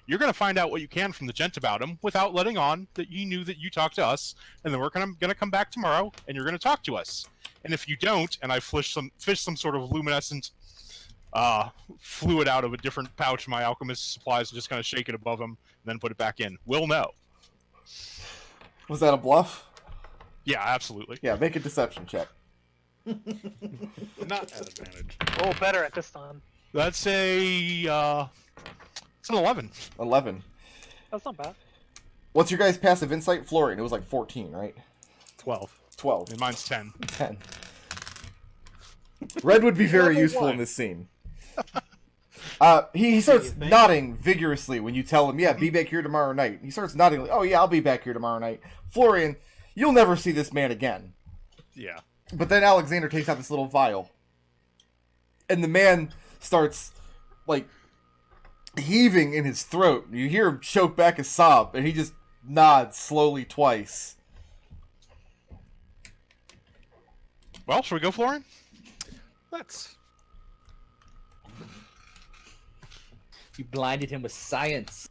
you're going to find out what you can from the gent about him without letting on that you knew that you talked to us, and then we're going to come back tomorrow, and you're going to talk to us. And if you don't, and I fish some sort of luminescent fluid out of a different pouch of my alchemist supplies and just kind of shake it above him, and then put it back in, we'll know. Was that a bluff? Yeah, absolutely. Yeah, make a deception check. Not at advantage. Oh, better at this time. That's it's an 11. 11. That's not bad. What's your guys' passive insight? Florian, it was like 14, right? 12. 12. And mine's 10. 10. Red would be very Level useful 1. in this scene. He starts nodding vigorously when you tell him, yeah, be back here tomorrow night. He starts nodding like, oh yeah, I'll be back here tomorrow night. Florian, you'll never see this man again. Yeah. But then Alexander takes out this little vial. And the man starts, like, heaving in his throat. You hear him choke back a sob, and he just nods slowly twice. Well, should we go, Florian? Let's. You blinded him with science.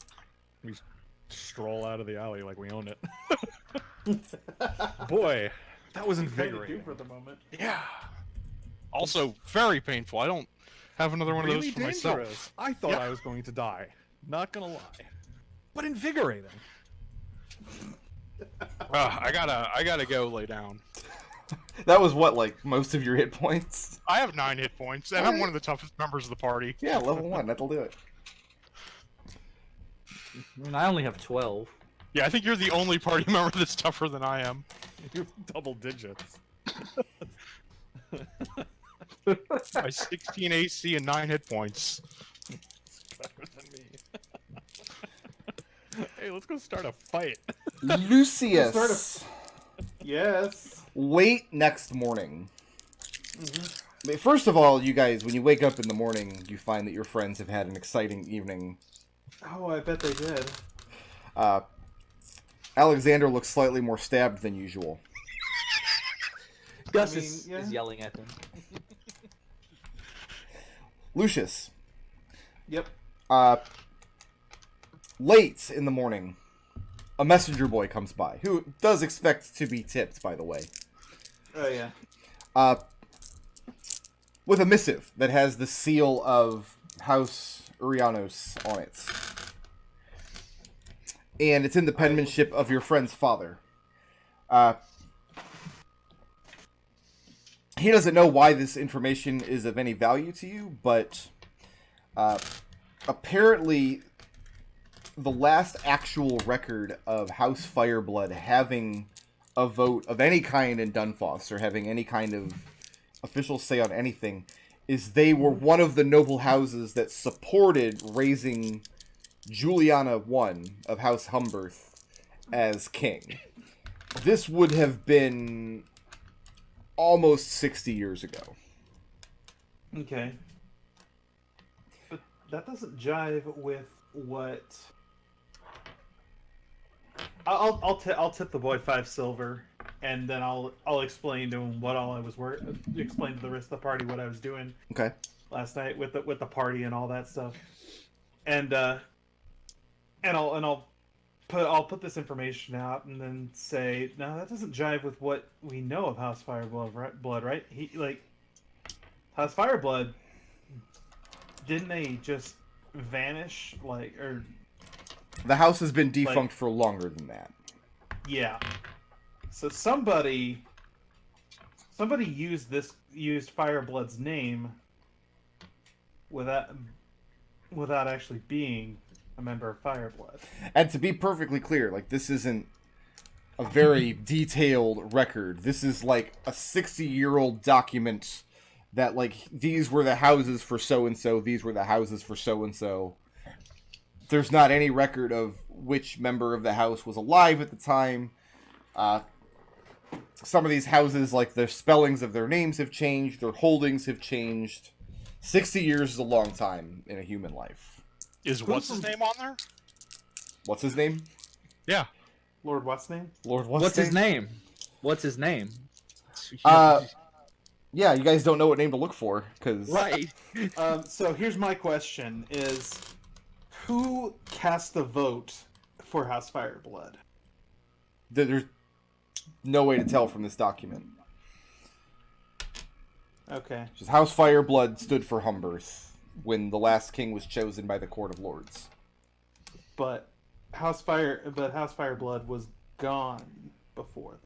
We stroll out of the alley like we own it. Boy, that was invigorating. for the moment. Yeah. Also, very painful. I don't have another one of Really those for dangerous. myself. I thought Yeah. I was going to die. Not gonna lie. But invigorating. I gotta go lay down. That was what, like, most of your hit points? I have 9 hit points, and I'm one of the toughest members of the party. Yeah, level 1, that'll do it. I mean, I only have 12. Yeah, I think you're the only party member that's tougher than I am. You have double digits. My 16 AC and 9 hit points. It's better than me. Hey, let's go start a fight. Lucius. Yes. Late next morning. First of all, you guys, when you wake up in the morning, you find that your friends have had an exciting evening. Oh, I bet they did. Alexander looks slightly more stabbed than usual. Gus I mean, is yeah. yelling at him. Lucius. Yep. Late in the morning, a messenger boy comes by, who does expect to be tipped, by the way. Oh, yeah. With a missive that has the seal of House Urianos on it. And it's in the penmanship of your friend's father. He doesn't know why this information is of any value to you, but apparently the last actual record of House Fireblood having a vote of any kind in Dunfoss, or having any kind of official say on anything, is they were one of the noble houses that supported raising Juliana I of House Humberth as king. This would have been almost 60 years ago. Okay. But that doesn't jive with what... I'll tip the boy 5 silver, and then I'll explain to him what all I was explain to the rest of the party what I was doing Okay. last night with the party and all that stuff, and I'll put this information out and then say, no, that doesn't jive with what we know of House Fireblood, right? House Fireblood, didn't they just vanish, or? The house has been defunct for longer than that. Yeah. So somebody used Fireblood's name without actually being a member of Fireblood. And to be perfectly clear, like, this isn't a very detailed record. This is like a 60-year-old document that, like, these were the houses for so-and-so, these were the houses for so-and-so. There's not any record of which member of the house was alive at the time. Some of these houses, like, the spellings of their names have changed, their holdings have changed. 60 years is a long time in a human life. Is what's his name on there? What's his name? Yeah. Lord what's name? Lord What's his name? What's his name? Yeah, you guys don't know what name to look for, because... Right. So here's my question: Who cast the vote for House Fireblood? There's no way to tell from this document. Okay. Just House Fireblood stood for Humberth when the last king was chosen by the Court of Lords. But House Fireblood was gone before.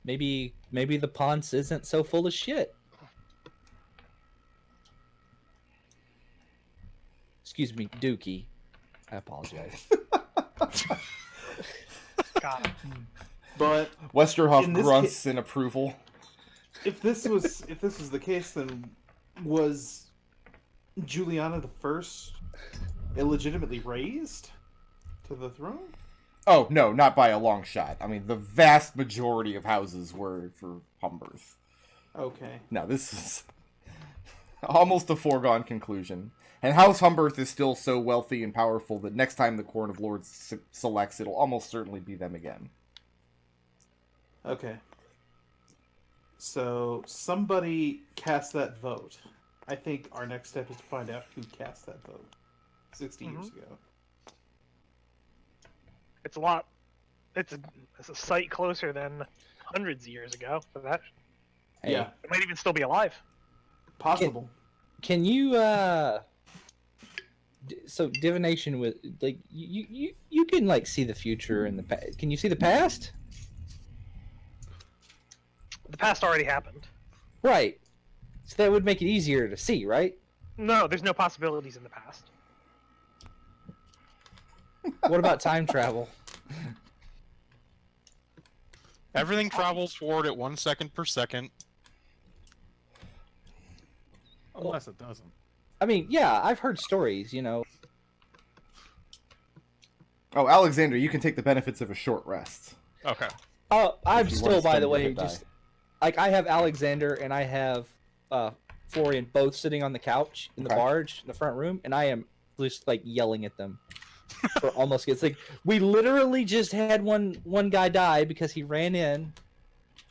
Maybe the Ponce isn't so full of shit. Excuse me, Dookie. I apologize. Got it. But Westerhoff In this grunts in approval. if this was the case, then was Juliana the First illegitimately raised to the throne? Oh, no, not by a long shot. I mean, the vast majority of houses were for Humberth. Okay. No, this is almost a foregone conclusion. And House Humberth is still so wealthy and powerful that next time the Court of Lords selects, it'll almost certainly be them again. Okay. So somebody cast that vote. I think our next step is to find out who cast that vote 60 years ago. It's a lot. It's a sight closer than hundreds of years ago. For that, Hey, Yeah, it might even still be alive. possible. Can you so divination with like you can like see the future and the past. Can you see the past? The past already happened. Right. So that would make it easier to see, right? No, there's no possibilities in the past. What about time travel? Everything travels forward at 1 second per second. Unless it doesn't. I mean, yeah, I've heard stories, you know. Oh, Alexander, you can take the benefits of a short rest. Okay. Oh, I'm If you still, wanna by spend the your way, hit die. just like I have Alexander and I have Florian both sitting on the couch in the Okay. barge in the front room, and I am just like yelling at them. For almost, it's like we literally just had one guy die because he ran in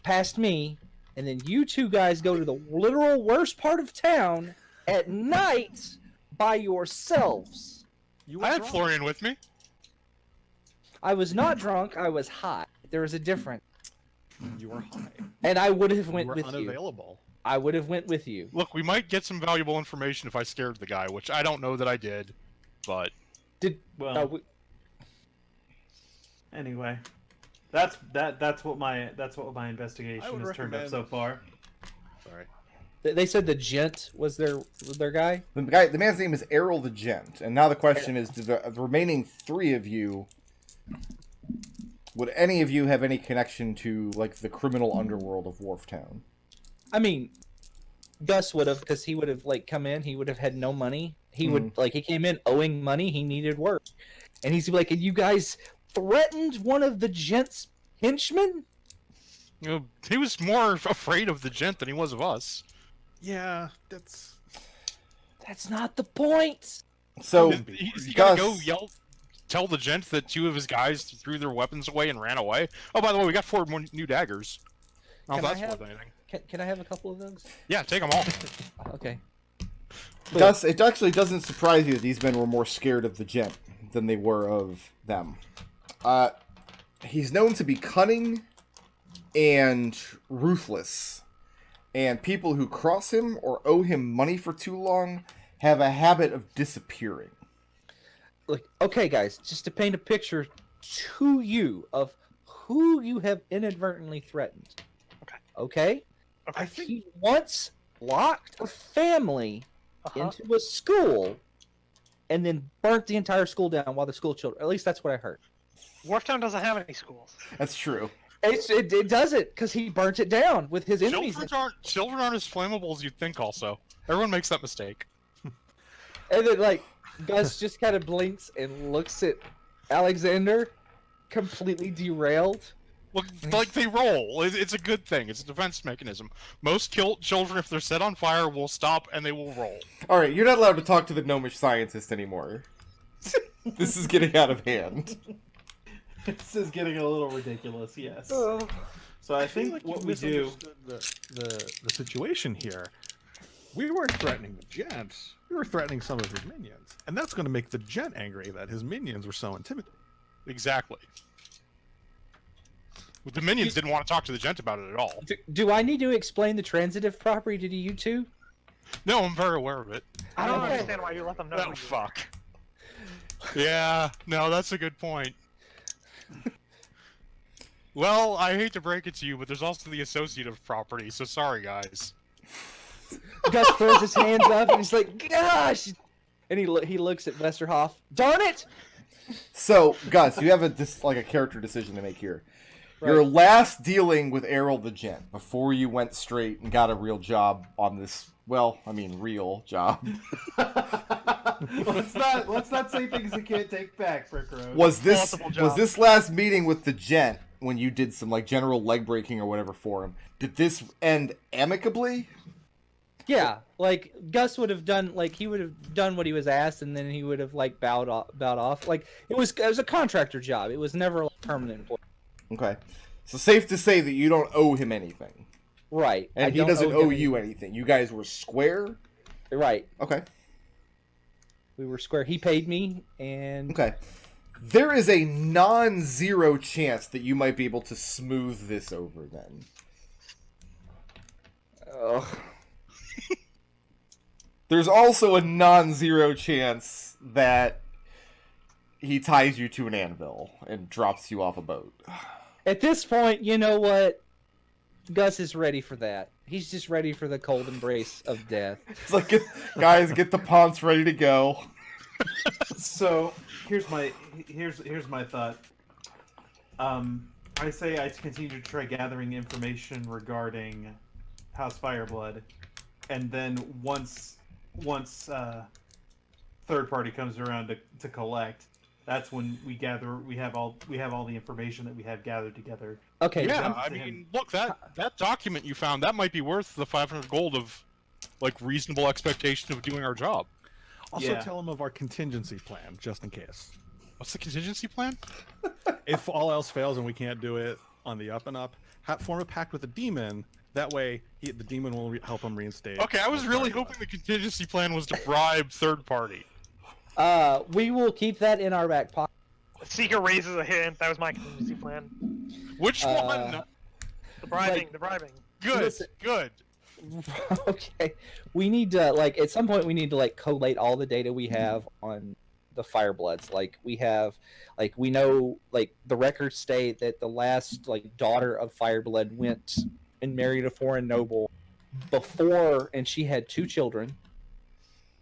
past me, and then you two guys go to the literal worst part of town at night by yourselves. You were I had drunk. Florian with me. I was not drunk. I was hot. There was a difference, You were high. and I would have You went were with you. unavailable. I would have went with you. Look, we might get some valuable information if I scared the guy, which I don't know that I did, but Did Well, anyway, that's what my investigation has turned up so far. Sorry. they said the gent was their guy? The man's name is Errol the Gent, and now the question is: do the remaining three of you, would any of you have any connection to like the criminal underworld of Wharftown? I mean, Gus would have, because he would have like come in. He would have had no money. He would like he came in owing money. He needed work, and he's like, "And you guys threatened one of the gent's henchmen?" you know, he was more afraid of the gent than he was of us. Yeah, that's. That's not the point. So, He's gonna go Gus, tell the gent that two of his guys threw their weapons away and ran away. Oh, by the way, we got 4 more new daggers. Oh, Can I that's have- worth anything. Can I have a couple of those? Yeah, take them all. Okay. Gus, it actually doesn't surprise you that these men were more scared of the Gent than they were of them. He's known to be cunning and ruthless, and people who cross him or owe him money for too long have a habit of disappearing. Like, okay, guys, just to paint a picture to you of who you have inadvertently threatened. Okay? I think He once locked a family into a school and then burnt the entire school down while the school children. At least that's what I heard. Wharftown doesn't have any schools. That's true. It doesn't, because he burnt it down with his enemies. Children aren't as flammable as you'd think. Also, everyone makes that mistake. And then, like, Gus just kind of blinks and looks at Alexander, completely derailed. Look, like they roll. It's a good thing. It's a defense mechanism. Most children, if they're set on fire, will stop and they will roll. All right, you're not allowed to talk to the gnomish scientist anymore. This is getting out of hand. This is getting a little ridiculous. Yes. Oh. So I feel think like what you we do. misunderstood the situation here. we weren't threatening the gent. We were threatening some of his minions, and that's going to make the gent angry that his minions were so intimidating. Exactly. The minions didn't want to talk to the gent about it at all. Do I need to explain the transitive property to you two? No, I'm very aware of it. I don't Okay. understand why you let them know. Oh, fuck. Yeah, no, that's a good point. Well, I hate to break it to you, but there's also the associative property, so sorry, guys. Gus throws his hands up and he's like, "Gosh!" And he looks at Westerhoff. Darn it! So, Gus, you have a character decision to make here. Right. Your last dealing with Errol the Gent, before you went straight and got a real job on this, real job, let's not say things you can't take back, Brick Road. was Multiple jobs. this last meeting with the Gent, when you did some general leg breaking or whatever for him, did this end amicably? Yeah, like Gus would have done, he would have done what he was asked, and then he would have bowed off. Like it was a contractor job. It was never a permanent employee. Okay, so safe to say that you don't owe him anything, Right. and he doesn't owe you anything. You guys were square. Right. Okay. We were square. He paid me, and Okay. There is a non-zero chance that you might be able to smooth this over then. Ugh. There's also a non-zero chance that he ties you to an anvil and drops you off a boat. At this point, you know what? Gus is ready for that. He's just ready for the cold embrace of death. It's like, guys, get the ponce ready to go. So here's my thought. I say I continue to try gathering information regarding House Fireblood, and then once third party comes around to collect, that's when we have all the information that we have gathered together. Okay. Yeah, I mean, look, that document you found, that might be worth the 500 gold of, reasonable expectation of doing our job. Also, Yeah. tell him of our contingency plan, just in case. What's the contingency plan? If all else fails and we can't do it on the up and up, form a pact with the demon. That way, the demon will help him reinstate. Okay, I was really hoping the contingency plan was to bribe third party. We will keep that in our back pocket. Seeker raises a hint. That was my contingency plan. Which one? The bribing. The bribing. Good, listen- good. Okay. We need to, at some point, we need to, collate all the data we have on the Firebloods. We know, the records state that the last, daughter of Fireblood went and married a foreign noble before, and she had 2 children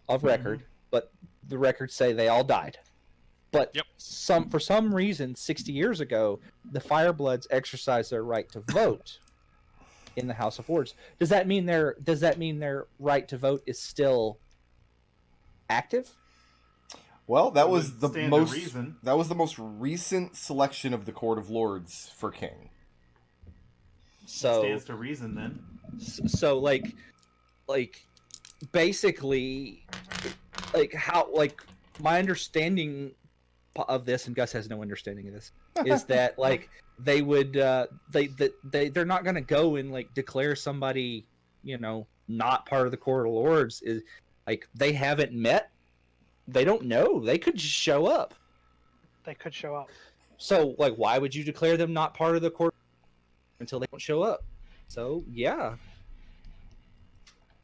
of record, but the records say they all died. But Yep. for some reason, 60 years ago, the Firebloods exercised their right to vote in the House of Lords. Does that mean their right to vote is still active? Well, that was the Stand to most reason. that was the most recent selection of the Court of Lords for King. So Stands to reason then. so basically how my understanding of this, and Gus has no understanding of this, is that they would they're not going to go and declare somebody not part of the Court of Lords. Is they haven't met, they don't know, they could just show up. They could show up. So why would you declare them not part of the court until they don't show up? So yeah,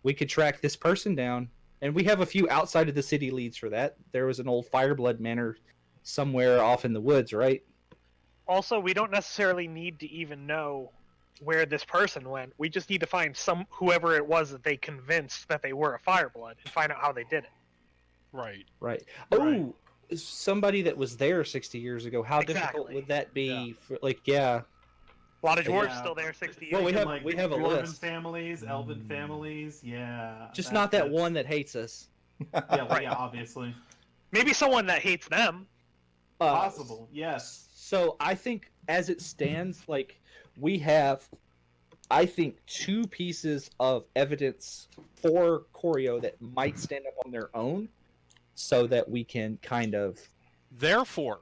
we could track this person down, and we have a few outside of the city leads for that. There was an old Fireblood manor somewhere off in the woods, right? Also, we don't necessarily need to even know where this person went. We just need to find whoever it was that they convinced that they were a Fireblood and find out how they did it. Right. Right. Right. Oh, somebody that was there 60 years ago. How difficult Exactly. would that be? Yeah. For, yeah. A lot of dwarves Yeah. still there 60 years. Well, we ago. have- we have a Dwarven list. families, elven families, yeah. Just not that that's- one that hates us. Yeah, well, Right. yeah, obviously. Maybe someone that hates them. Possible, yes. So I think, as it stands, we have, I think, 2 pieces of evidence for Corio that might stand up on their own, so that we can kind of. Therefore,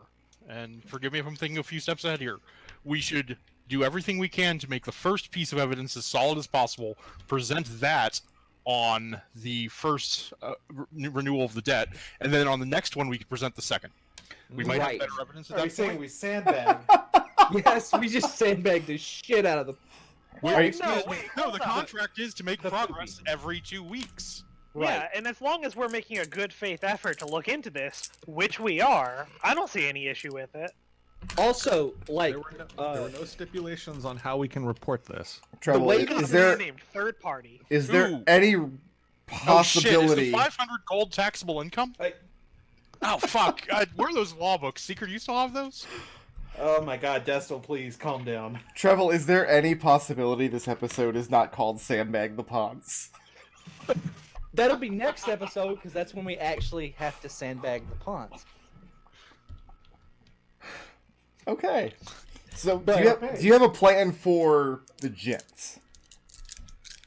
and forgive me if I'm thinking a few steps ahead here, we should do everything we can to make the first piece of evidence as solid as possible, present that on the first renewal of the debt, and then on the next one we can present the second. We might Right. have better evidence at Are you that saying point. we sandbag? Yes, we just sandbagged the shit out of the. Well, Are you- no, wait, No, hold the on. contract is to make The progress poopy. every 2 weeks. Yeah, and as long as we're making a good faith effort to look into this, which we are, I don't see any issue with it. Also, like, There were no stipulations on how we can report this. Treble, way It's is a there man named third party. is there Ooh. any Oh shit! Is possibility? the 500 gold taxable income? I- Oh fuck! Where are those law books? Seeker, do you still have those? Oh my god, Destil, please calm down. Treble, is there any possibility this episode is not called Sandbag the Ponds? that'll be next episode because that's when we actually have to sandbag the ponds. Okay. So But- do you have a plan for the gents?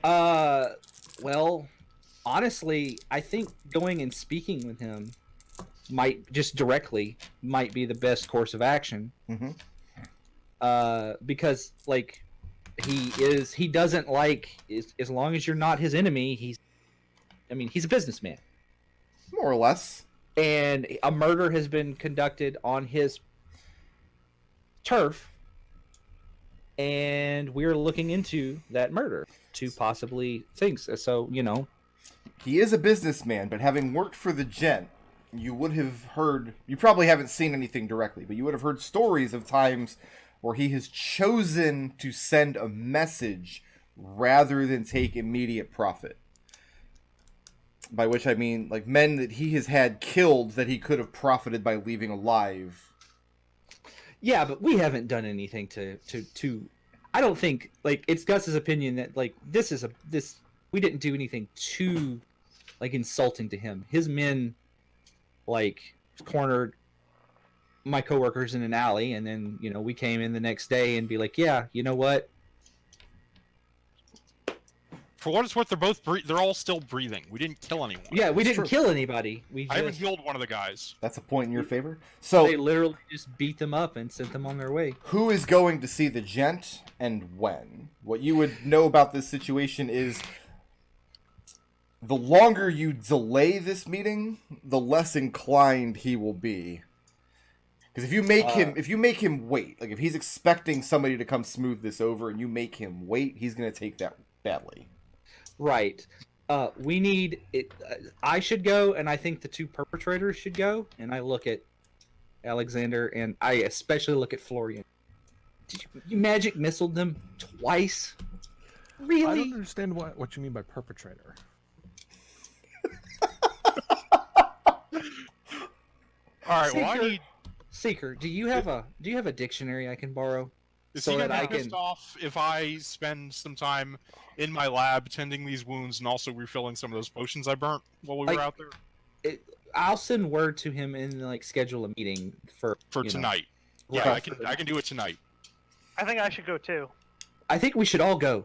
Well, honestly, I think going and speaking with him might just directly might be the best course of action. Mhm. Because like he doesn't like as long as you're not his enemy. He's a businessman, More or less. and a murder has been conducted on his turf, and we're looking into that murder to possibly things. So He is a businessman, but having worked for the gent, you would have heard. You probably haven't seen anything directly, but you would have heard stories of times where he has chosen to send a message rather than take immediate profit. By which I mean, like, men that he has had killed that he could have profited by leaving alive. Yeah, but we haven't done anything to. I don't think like it's Gus's opinion that like this we didn't do anything too like insulting to him. His men like cornered my coworkers in an alley, and then we came in the next day and be like, yeah, you know what? For what it's worth, they're all still breathing. We didn't kill anyone. Yeah, we It's didn't true. kill anybody. We I haven't just healed one of the guys. That's a point in your favor. So, they literally just beat them up and sent them on their way. who is going to see the gent and when? What you would know about this situation is the longer you delay this meeting, the less inclined he will be. Because if you make him wait, like if he's expecting somebody to come smooth this over and you make him wait, he's going to take that badly. Right. We need it. I should go, and I think the two perpetrators should go. And I look at Alexander, and I especially look at Florian. Did you magic missiled them twice? I Really? don't understand what you mean by perpetrator. All right. Well, I Seeker. need. Seeker, do you have a dictionary I can borrow? Is so he that gonna I be pissed can- off if I spend some time in my lab tending these wounds and also refilling some of those potions I burnt while we Like, were out there I'll send word to him and like schedule a meeting for tonight? Yeah, Right. I can do it tonight. I think I should go too. I think we should all go.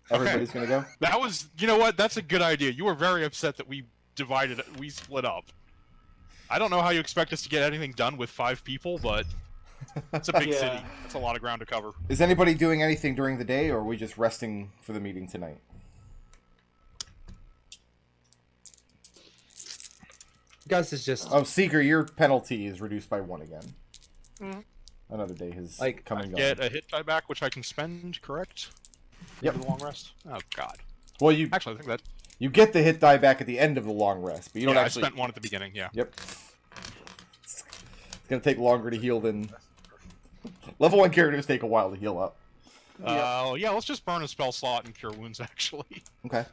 Everybody's going to go? That was, you know what? That's a good idea. You were very upset that we split up. I don't know how you expect us to get anything done with 5 people, but it's a big Yeah. city. It's a lot of ground to cover. Is anybody doing anything during the day, or are we just resting for the meeting tonight? Gus is just Oh, Seeker, your penalty is reduced by 1 again. Mhm. Another day has Like, come and gone. Get a hit die back, which I can spend, correct? Yep. For the long rest? Oh, God. Well, you Actually, I think that... you get the hit die back at the end of the long rest, but you don't yeah, actually. I spent one at the beginning, yeah. Yep. It's gonna take longer to heal than level 1 characters take a while to heal up. Yeah, let's just burn a spell slot and cure wounds, actually, Okay.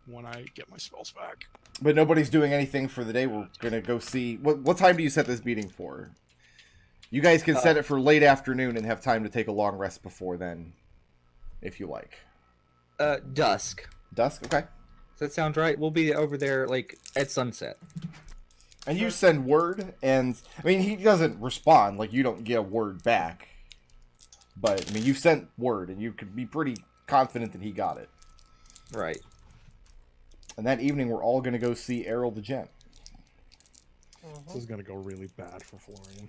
when I get my spells back. But nobody's doing anything for the day. We're gonna go see. What time do you set this meeting for? You guys can set it for late afternoon and have time to take a long rest before then, if you like. dusk. Dusk, okay. Does that sound right? We'll be over there like at sunset. And you send word, and I mean he doesn't respond. Like you don't get a word back. But I mean you sent word, and you could be pretty confident that he got it. Right. And that evening, we're all gonna go see Errol the Gent. This is gonna go really bad for Florian.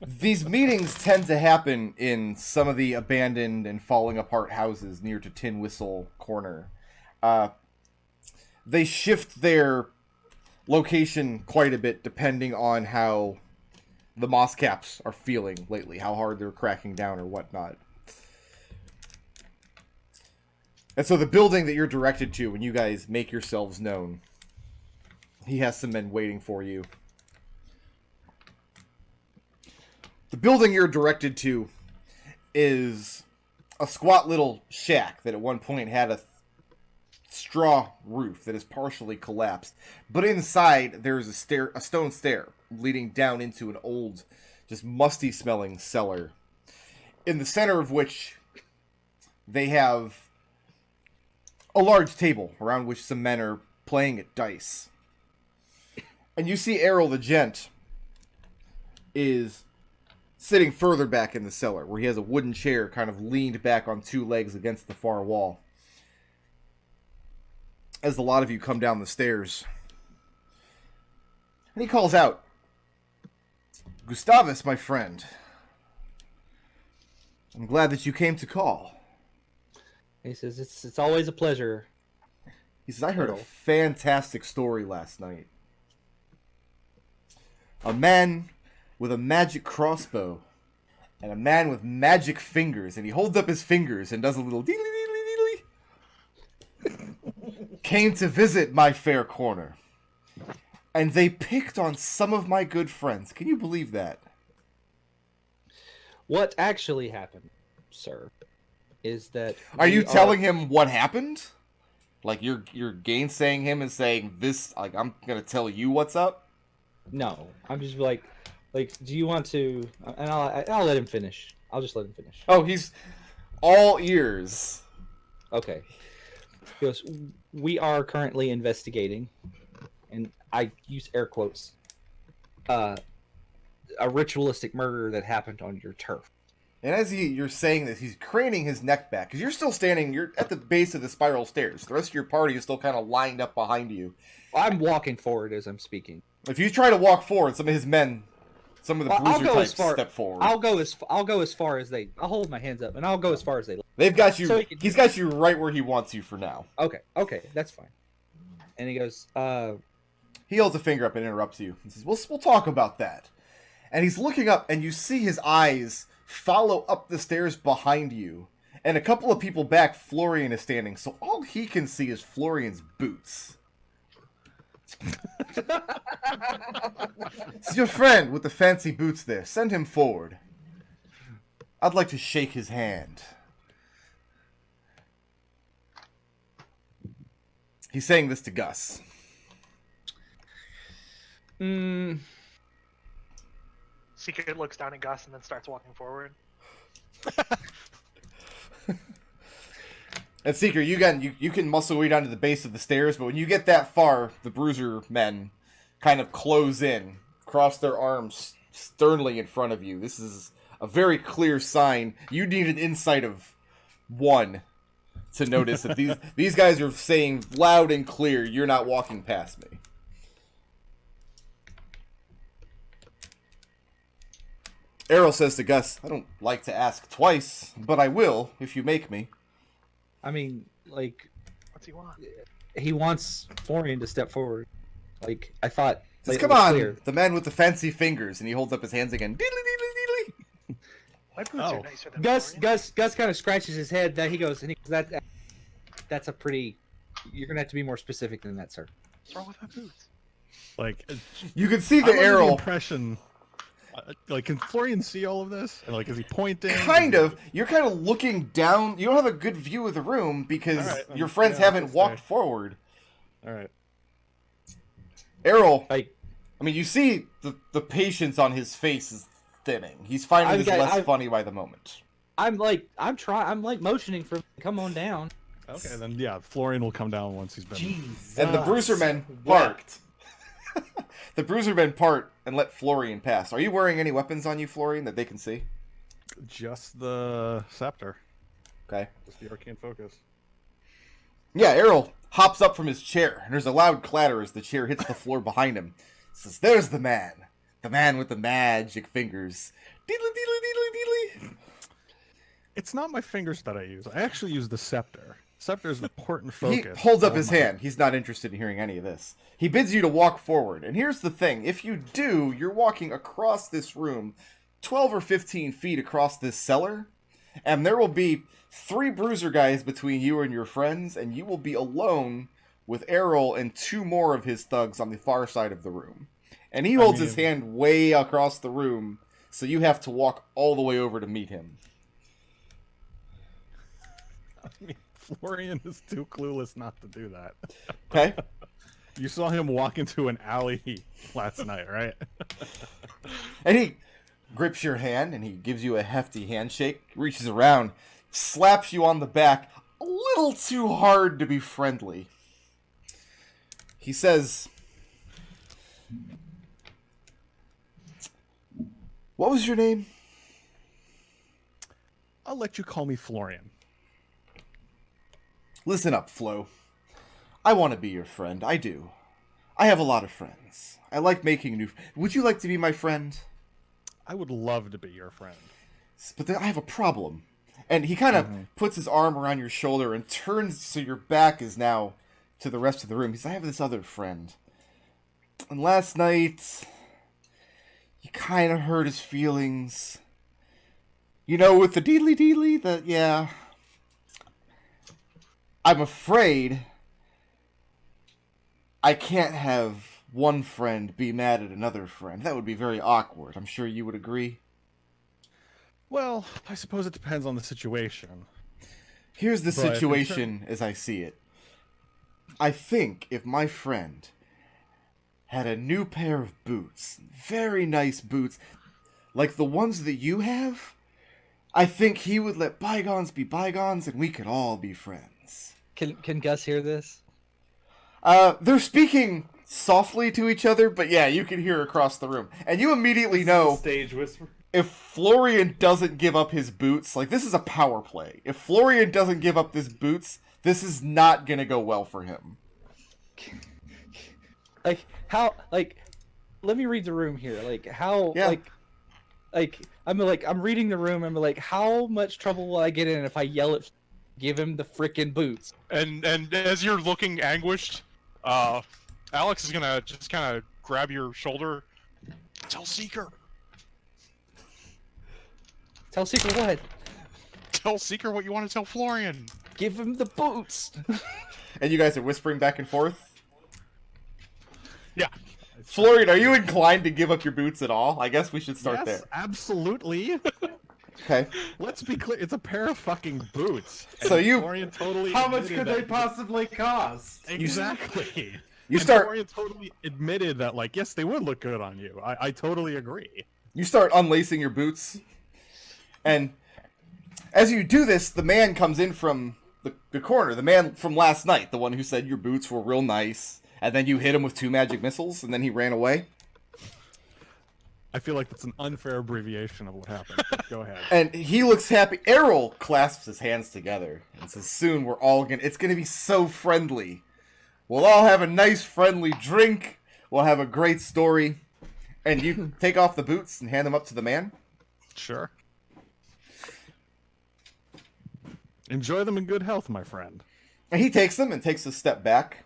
These meetings tend to happen in some of the abandoned and falling apart houses near to Tin Whistle Corner. They shift their location quite a bit depending on how the moss caps are feeling lately, how hard they're cracking down or whatnot. And so the building that you're directed to when you guys make yourselves known, he has some men waiting for you. The building you're directed to is a squat little shack that at one point had a straw roof that is partially collapsed. But inside, there's a stone stair leading down into an old, just musty-smelling cellar. In the center of which they have a large table around which some men are playing at dice. And you see Errol the Gent is sitting further back in the cellar, where he has a wooden chair kind of leaned back on two legs against the far wall. As a lot of you come down the stairs. And he calls out, "Gustavus, my friend. I'm glad that you came to call." He says, it's always a pleasure. He says, "I heard a fantastic story last night. A man with a magic crossbow and a man with magic fingers," and he holds up his fingers and does a little deedly "came to visit my fair corner. And they picked on some of my good friends." Can you believe that? What actually happened, sir, is that... Are you telling him what happened? Like you're gainsaying him and saying this, like, I'm gonna tell you what's up? No, I'm just like, do you want to... And I'll let him finish. I'll just let him finish. Oh, he's all ears. Okay. He goes, we are currently investigating, and I use air quotes, a ritualistic murder that happened on your turf. And as you're saying this, he's craning his neck back, because you're still standing, you're at the base of the spiral stairs. The rest of your party is still kind of lined up behind you. I'm walking forward as I'm speaking. If you try to walk forward, some of his men, some of the bruiser types step forward. I'll go as far as they... I'll hold my hands up, and I'll go as far as they... They've got you... So he's got you right where he wants you for now. Okay, that's fine. And he goes, He holds a finger up and interrupts you. He says, we'll talk about that. And he's looking up, and you see his eyes follow up the stairs behind you. And a couple of people back, Florian is standing, so all he can see is Florian's boots. It's your friend with the fancy boots there. Send him forward. I'd like to shake his hand. He's saying this to Gus. Secret looks down at Gus and then starts walking forward. And Seeker, you can muscle way down to the base of the stairs, but when you get that far, the bruiser men kind of close in, cross their arms sternly in front of you. This is a very clear sign. You need an insight of 1 to notice that these guys are saying loud and clear, "You're not walking past me." Errol says to Gus, "I don't like to ask twice, but I will if you make me." I mean, like... What's he want? He wants Florian to step forward. Like, I thought... Says, it "Come was on, clear. the man with the fancy fingers," and he holds up his hands again. My boots are nicer than Gus Florian. kind of scratches his head. That he goes, that's a pretty... You're going to have to be more specific than that, sir. What's wrong with my boots? Like, You can see I'm the under the arrow. impression. Like, can Florian see all of this? And like, is he pointing? Kind of. You're kind of looking down. You don't have a good view of the room because Alright, your friends yeah, haven't that's walked fair. forward. All right. Errol, Like, I mean, you see the patience on his face is thinning. He's finding this less funny by the moment. I'm motioning for him to come on down. Okay, then yeah, Florian will come down once he's been. Jesus. And the bruiser men part. The bruiser men part and let Florian pass. Are you wearing any weapons on you, Florian, that they can see? Just the scepter. Okay. Just the arcane focus. Yeah, Errol hops up from his chair, and there's a loud clatter as the chair hits the floor behind him. Says, "There's the man. The man with the magic fingers. Deedly, deedly, deedly, deedly. It's not my fingers that I use. I actually use the scepter. Scepter is an important He focus. holds up of his my- hand. He's not interested in hearing any of this. He bids you to walk forward. And here's the thing. If you do, you're walking across this room, 12 or 15 feet across this cellar, and there will be 3 bruiser guys between you and your friends, and you will be alone with Errol and 2 more of his thugs on the far side of the room. And he holds his hand way across the room, so you have to walk all the way over to meet him. I mean, Florian is too clueless not to do that. Okay? You saw him walk into an alley last night, right? And he grips your hand, and he gives you a hefty handshake, reaches around, slaps you on the back, a little too hard to be friendly. He says, "What was your name?" I'll let you call me Florian. "Listen up, Flo. I want to be your friend. I do. I have a lot of friends. I like making new... Would you like to be my friend? I would love to be your friend. But then I have a problem." And he kind of puts his arm around your shoulder and turns so your back is now to the rest of the room. He says, "I have this other friend. And last night, you kind of hurt his feelings. You know, with the deedly deedly, yeah. I'm afraid I can't have one friend be mad at another friend. That would be very awkward. I'm sure you would agree." Well, I suppose it depends on the situation. Here's the But in situation as I see it. I think if my friend had a new pair of boots, very nice boots, like the ones that you have, I think he would let bygones be bygones and we could all be friends. Can Gus hear this? They're speaking softly to each other, but yeah, you can hear across the room. And you immediately know Stage whisper. if Florian doesn't give up his boots, like this is a power play. If Florian doesn't give up his boots, this is not gonna go well for him. Like how? Like, let me read the room here. Like how? Yeah. I'm reading the room. I'm like, how much trouble will I get in if I yell at, give him the frickin' boots? And as you're looking anguished, Alex is gonna just kind of grab your shoulder. Tell Seeker. Tell Secret what? Tell Seeker what you want to tell Florian. Give him the boots. And you guys are whispering back and forth. Yeah. Florian, are you inclined to give up your boots at all? I guess we should start Yes, there. absolutely. Okay. Let's be clear. It's a pair of fucking boots. So And you- Florian totally How much admitted could they that- possibly cost? Exactly. You And start Florian totally admitted that, like, yes, they would look good on you. I totally agree. unlacing your boots. And as you do this, the man comes in from the corner. The man from last night. The one who said your boots were real nice. And then you hit him with 2 magic missiles, and then he ran away. I feel like that's an unfair abbreviation of what happened. But go ahead. And he looks happy. Errol clasps his hands together and says, "Soon we're all it's gonna be so friendly. We'll all have a nice friendly drink. We'll have a great story." And you take off the boots and hand them up to the man. Sure. Enjoy them in good health, my friend. And he takes them and takes a step back.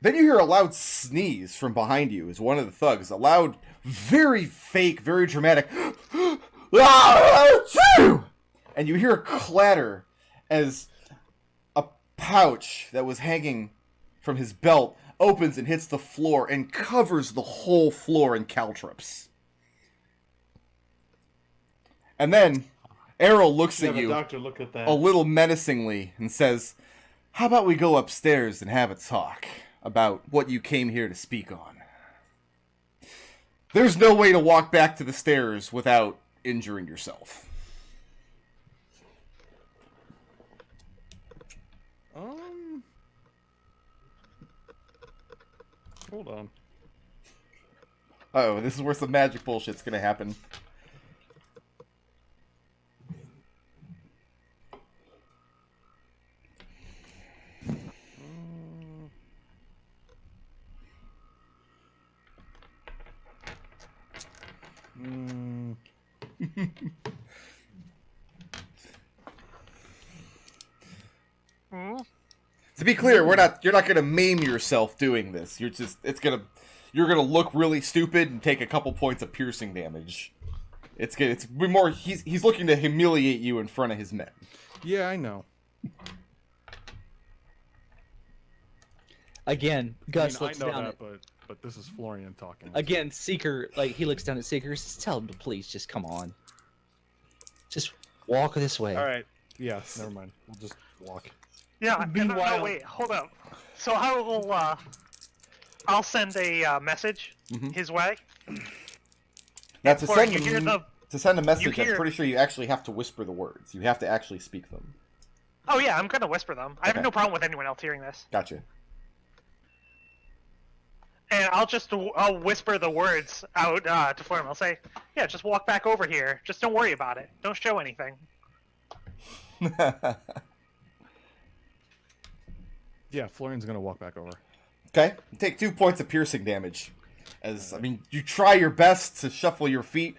Then you hear a loud sneeze from behind you as one of the thugs, a loud, very fake, very dramatic, and you hear a clatter as a pouch that was hanging from his belt opens and hits the floor and covers the whole floor in caltrops. And then Errol looks Have at a you doctor look at that. a little menacingly and says, "How about we go upstairs and have a talk about what you came here to speak on?" There's no way to walk back to the stairs without injuring yourself. Hold on. Uh-oh, this is where some magic bullshit's gonna happen. Mm, Hmm? To be clear, you're not gonna maim yourself doing this. You're gonna look really stupid and take a couple points of piercing damage. It's more he's looking to humiliate you in front of his men. yeah, I know. Again, Gus I looks know down that, at but this is Florian talking. again Seeker. Like he looks down at Seeker. and says, Tell him to please just come on. Just walk this way. All right. Yeah, never mind. We'll just walk. Yeah. No, Meanwhile- wait, hold up. So I will. I'll send a message his way. Now to Or send you hear the. to send a message, hear- I'm pretty sure you actually have to whisper the words. You have to actually speak them. Oh yeah, I'm gonna whisper them. I have Okay. no problem with anyone else hearing this. Gotcha. And I'll whisper the words out to Florian. I'll say, yeah, just walk back over here. Just don't worry about it. Don't show anything. Yeah, Florian's gonna walk back over. Okay, take 2 points of piercing damage. You try your best to shuffle your feet.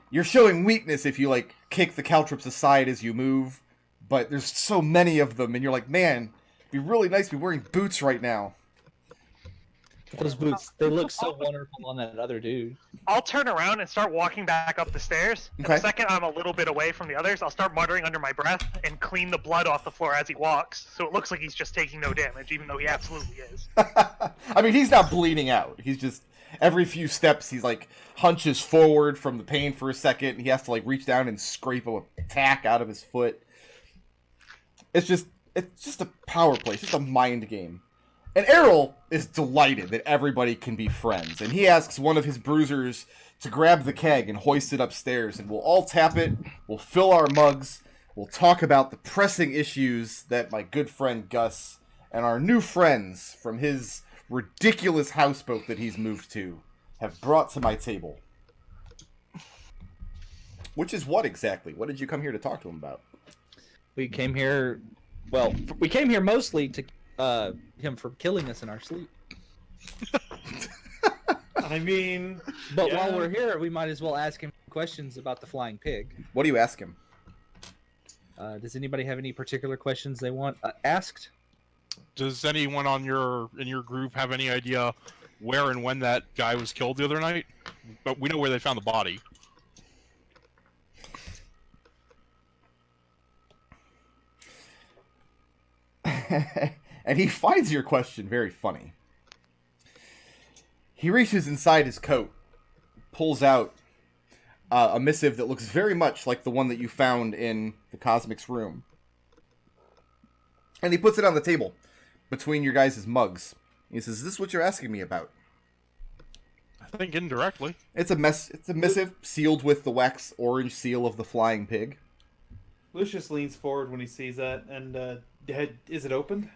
You're showing weakness if you like kick the caltrops aside as you move, but there's so many of them, and you're like, man, it'd be really nice to be wearing boots right now. Those boots, they look so wonderful on that other dude. I'll turn around and start walking back up the stairs. And Okay. the second I'm a little bit away from the others, I'll start muttering under my breath and clean the blood off the floor as he walks, so it looks like he's just taking no damage, even though he absolutely is. He's not bleeding out. He's just every few steps he's like hunches forward from the pain for a second, and he has to like reach down and scrape a tack out of his foot. It's just a power play. It's just a mind game. And Errol is delighted that everybody can be friends, and he asks one of his bruisers to grab the keg and hoist it upstairs, and we'll all tap it, we'll fill our mugs, we'll talk about the pressing issues that my good friend Gus and our new friends from his ridiculous houseboat that he's moved to have brought to my table. Which is what exactly? What did you come here to talk to him about? We came here. Well, we came here mostly to him for killing us in our sleep. I mean, But yeah. while we're here, we might as well ask him questions about the flying pig. What do you ask him? Does anybody have any particular questions they want asked? Does anyone in your group have any idea where and when that guy was killed the other night? But we know where they found the body. And he finds your question very funny. He reaches inside his coat, pulls out a missive that looks very much like the one that you found in the Cosmic's room. And he puts it on the table between your guys' mugs. He says, "Is this what you're asking me about?" I think indirectly. It's a missive sealed with the wax orange seal of the flying pig. Lucius leans forward when he sees that, and is it opened?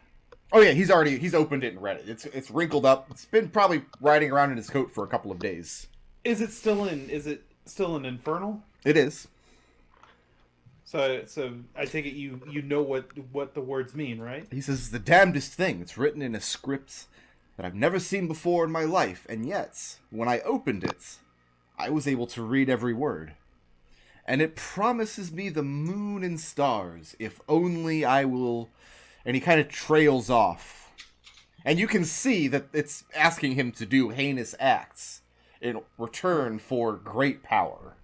Oh yeah, he's opened it and read it. It's wrinkled up. It's been probably riding around in his coat for a couple of days. Is it still an infernal? It is. So I take it you know what the words mean, right? He says, "The damnedest thing. It's written in a script that I've never seen before in my life, and yet, when I opened it, I was able to read every word. And it promises me the moon and stars, if only I will..." And he kind of trails off. And you can see that it's asking him to do heinous acts in return for great power.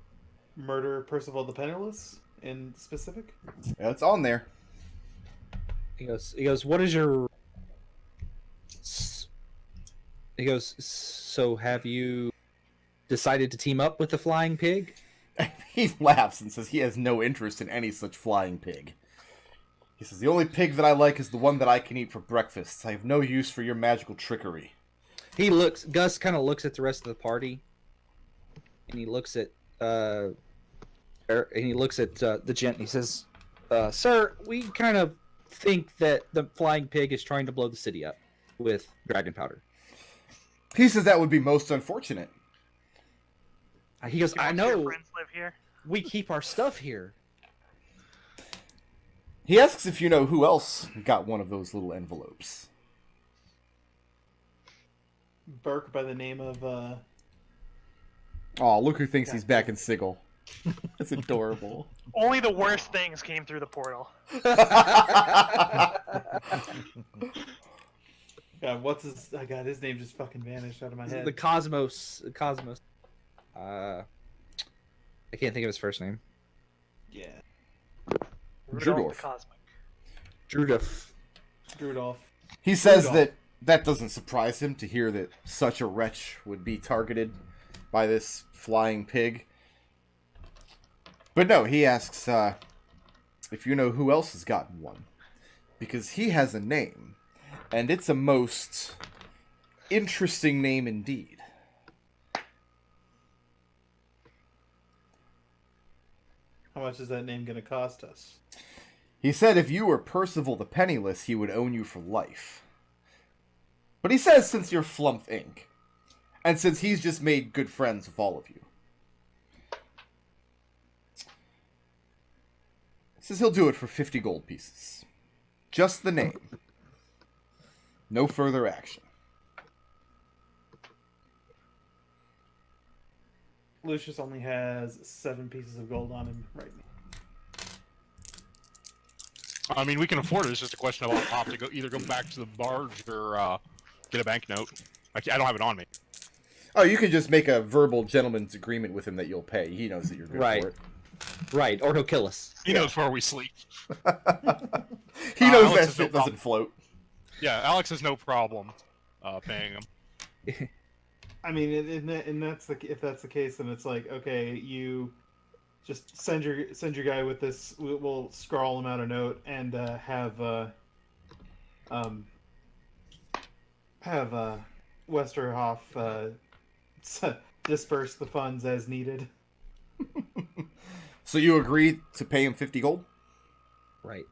Murder Percival the Penniless in specific? Yeah, it's on there. He goes, what is your... He goes, so have you decided to team up with the flying pig? He laughs and says he has no interest in any such flying pig. He says, "The only pig that I like is the one that I can eat for breakfast. I have no use for your magical trickery." Gus kind of looks at the rest of the party, and he looks at, the gent, and he says, "Sir, we kind of think that the flying pig is trying to blow the city up with dragon powder." He says that would be most unfortunate. He goes, Do "I most of your know, friends live here? we keep our stuff here." He asks if you know who else got one of those little envelopes. Burke by the name of Oh, look who thinks he's back in Sigil. That's adorable. Only the worst things came through the portal. God, what's his? Oh God, his name just fucking vanished out of my head. The Cosmos. I can't think of his first name. Yeah, Rudolph Drudorf. the Cosmic. Rudolph. He says Rudolph. that doesn't surprise him to hear that such a wretch would be targeted by this flying pig. But no, he asks if you know who else has gotten one. Because he has a name. And it's a most interesting name indeed. How much is that name gonna cost us? He said if you were Percival the Penniless, he would own you for life. But he says since you're Flumph Inc., and since he's just made good friends with all of you, he says he'll do it for 50 gold pieces. Just the name. No further action. Lucius only has 7 pieces of gold on him right now. I mean, we can afford it. It's just a question of I'll have to either go back to the barge or get a banknote. I don't have it on me. Oh, you can just make a verbal gentleman's agreement with him that you'll pay. He knows that you're good Right. for it. Right, or he'll kill us. He knows where we sleep. He knows Alex that has no shit doesn't float. Yeah, Alex has no problem paying him. I mean, and that's if that's the case, then it's like, okay, you just send your guy with this. We'll scrawl him out a note and have Westerhoff disperse the funds as needed. So you agree to pay him 50 gold? Right.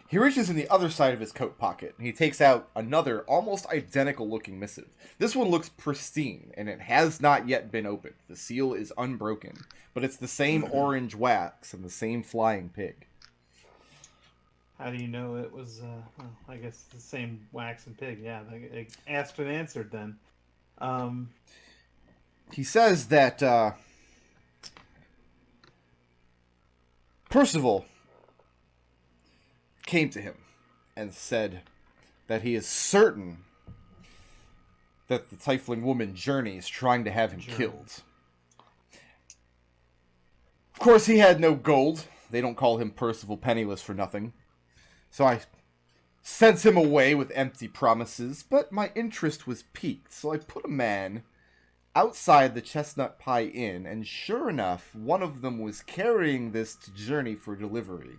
He reaches in the other side of his coat pocket, and he takes out another almost identical looking missive. This one looks pristine, and it has not yet been opened. The seal is unbroken, but it's the same orange wax and the same flying pig. How do you know it was, well, I guess the same wax and pig, yeah. They asked and answered then. He says that, Percival came to him and said that he is certain that the Tiefling woman Journey is trying to have him killed. Of course, he had no gold. They don't call him Percival Penniless for nothing. So I sent him away with empty promises, but my interest was piqued, so I put a man outside the Chestnut Pie Inn, and sure enough, one of them was carrying this to Journey for delivery.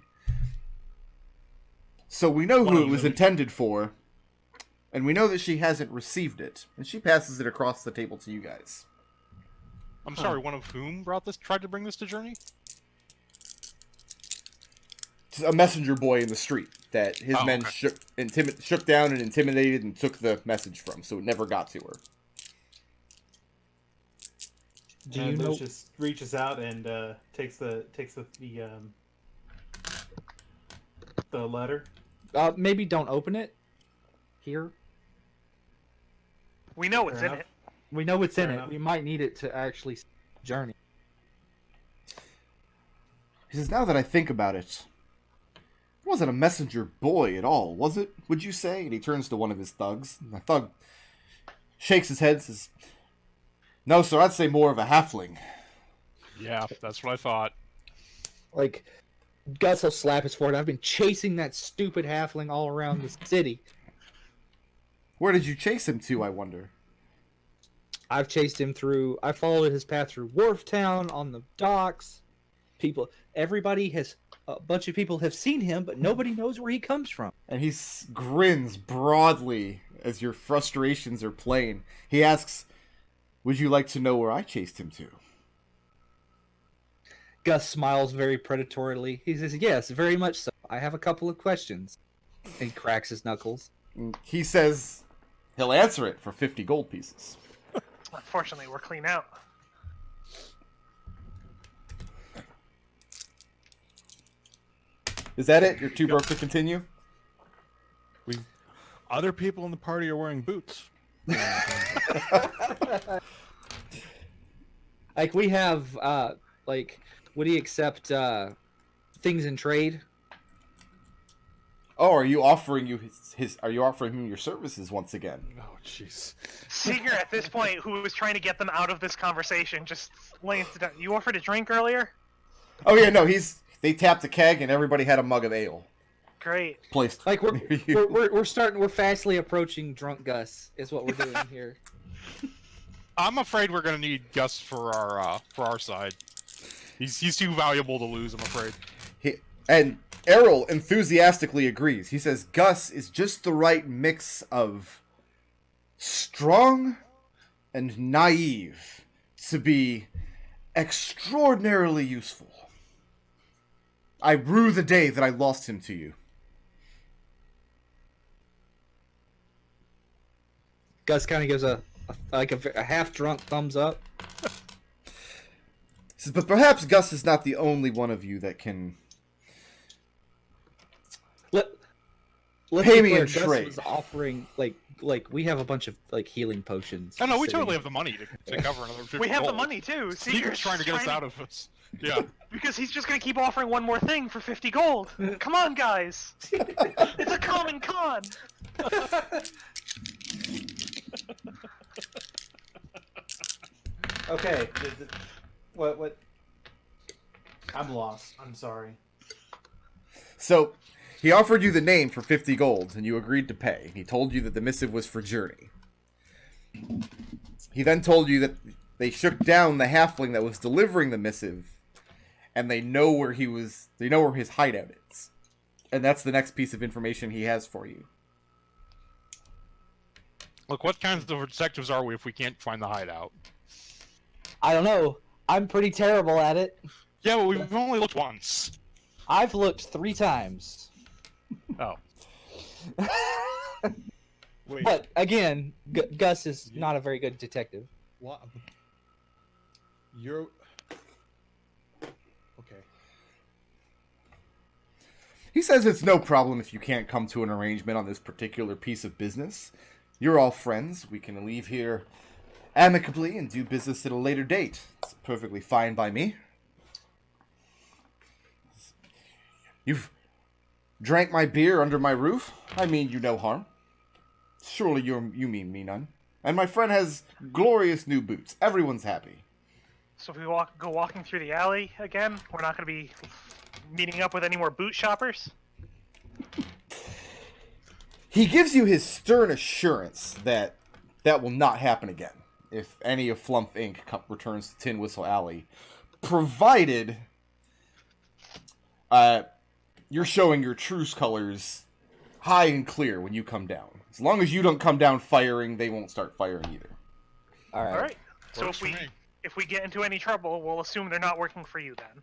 So we know who it was intended for, and we know that she hasn't received it, and she passes it across the table to you guys. I'm sorry, one of whom tried to bring this to Journey? A messenger boy in the street that his men okay. shook down and intimidated and took the message from, so it never got to her. Do you and know? Lucius reaches out and takes the letter. Maybe don't open it. Here. We know what's Fair in enough. it. We know what's in Fair it. enough. We might need it to actually journey. He says, now that I think about it, it wasn't a messenger boy at all, was it, would you say? And he turns to one of his thugs. And the thug shakes his head and says, no, sir, I'd say more of a halfling. Yeah, that's what I thought. Like, Gus will slap his forehead. I've been chasing that stupid halfling all around the city. Where did you chase him to, I wonder? I've chased him through. I followed his path through Wharftown, on the docks. A bunch of people have seen him, but nobody knows where he comes from. And he grins broadly as your frustrations are plain. He asks, would you like to know where I chased him to? Gus smiles very predatorily. He says, yes, very much so. I have a couple of questions. And he cracks his knuckles. And he says he'll answer it for 50 gold pieces. Unfortunately, we're clean out. Is that it? You're too broke to continue? Other people in the party are wearing boots. Like we have, like, would he accept things in trade? Oh, are you offering Are you offering him your services once again? Oh, jeez. Seeger, at this point, who was trying to get them out of this conversation, just lays it down. You offered a drink earlier? Oh yeah, no. They tapped a keg and everybody had a mug of ale Great. placed. Like near you. we're fastly approaching Drunk Gus is what we're doing here. I'm afraid we're gonna need Gus for our side. He's too valuable to lose. I'm afraid. And Errol enthusiastically agrees. He says Gus is just the right mix of strong and naive to be extraordinarily useful. I rue the day that I lost him to you. Gus kind of gives a half-drunk thumbs up. Says, but perhaps Gus is not the only one of you that can Let's pay be me clear, in Gus trade. was offering like we have a bunch of like healing potions. Oh no, we sitting- totally have the money to cover another 50 We have the gold. money, too. Seeger's Seeger's trying to get us out of this. Yeah. Because he's just gonna keep offering one more thing for 50 gold. Come on, guys. It's a common con. Okay. What? I'm lost. I'm sorry. So, he offered you the name for 50 gold, and you agreed to pay. He told you that the missive was for Journey. He then told you that they shook down the halfling that was delivering the missive, and they know where his hideout is. And that's the next piece of information he has for you. Look, what kinds of detectives are we if we can't find the hideout? I don't know. I'm pretty terrible at it. Yeah, but we've only looked once. I've looked 3 times. Oh. Wait, But again, Gus is not a very good detective. what? You're... Okay. He says it's no problem if you can't come to an arrangement on this particular piece of business. You're all friends. We can leave here amicably and do business at a later date. It's perfectly fine by me. You've drank my beer under my roof. I mean you no harm. Surely you mean me none. And my friend has glorious new boots. Everyone's happy. So if we go walking through the alley again, we're not gonna be meeting up with any more boot shoppers? He gives you his stern assurance that that will not happen again if any of Flumph Inc. returns to Tin Whistle Alley, provided you're showing your truce colors high and clear when you come down. As long as you don't come down firing, they won't start firing either. All right. All right. So Works for me. if we get into any trouble, we'll assume they're not working for you then.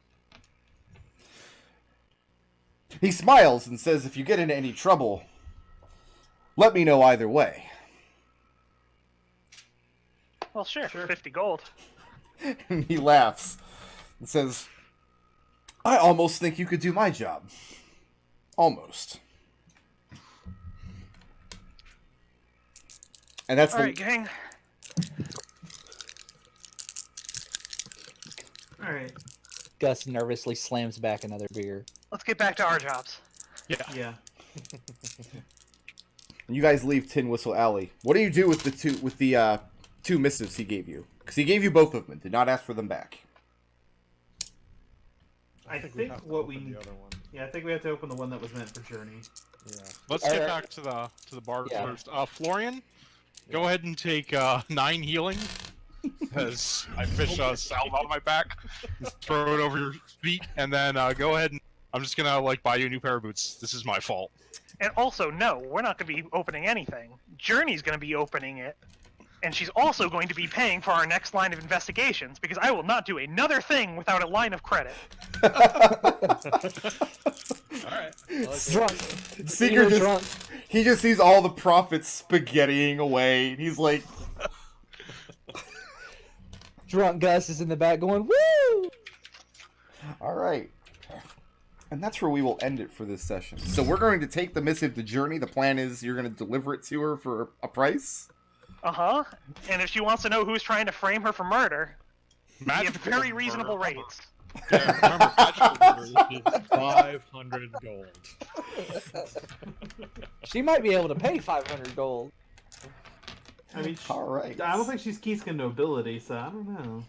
He smiles and says, if you get into any trouble, let me know either way. Well, sure. 50 gold. And he laughs and says, I almost think you could do my job. Almost. And that's All right, gang. All right. Gus nervously slams back another beer. Let's get back to our jobs. Yeah. you guys leave Tin Whistle Alley. What do you do with the two missives he gave you? Because he gave you both of them and did not ask for them back. I we think have to what open we the other one. Yeah, I think we have to open the one that was meant for Journey. Yeah. Let's All get right. back to the bar Yeah. first. Florian, go ahead and take 9 healing, because I fish salve out of my back. Just throw it over your feet, and then go ahead and I'm just gonna buy you a new pair of boots. This is my fault. And also, no, we're not going to be opening anything. Journey's going to be opening it, and she's also going to be paying for our next line of investigations, because I will not do another thing without a line of credit. All right. Drunk. Seeker You're just, drunk. he just sees all the profits spaghettiing away. He's like, Drunk Gus is in the back going, woo! all right. And that's where we will end it for this session. So we're going to take the missive to Journey. The plan is you're going to deliver it to her for a price. Uh-huh. And if she wants to know who's trying to frame her for murder, We have very reasonable rates. Yeah, remember, magical is 500 gold. She might be able to pay 500 gold. I mean, All right. I don't think she's Keyskin nobility, so I don't know.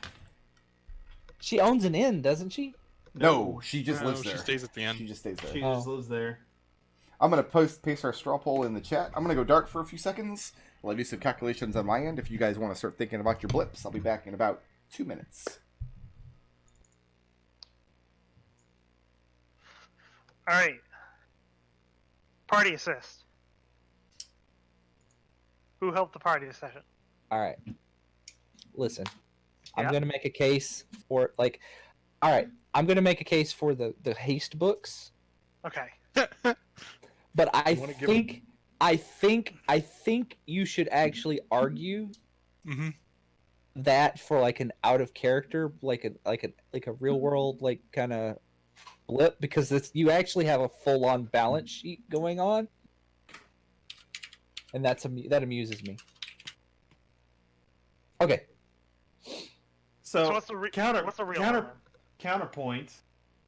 She owns an inn, doesn't she? No, she just No, lives there. she stays at the end. She just stays there. She Oh. just lives there. I'm gonna paste our straw poll in the chat. I'm gonna go dark for a few seconds. I'll do some calculations on my end. If you guys want to start thinking about your blips, I'll be back in about 2 minutes. All right. Party assist. Who helped the party this session? All right. Listen, I'm Yeah. gonna make a case for all right. I'm gonna make a case for the haste books, Okay. but I You wanna give think you should actually argue Mm-hmm. that for like an out of character, like a real world kind of blip, because you actually have a full on balance sheet going on, and that amuses me. Okay. So, what's the real one? counterpoint?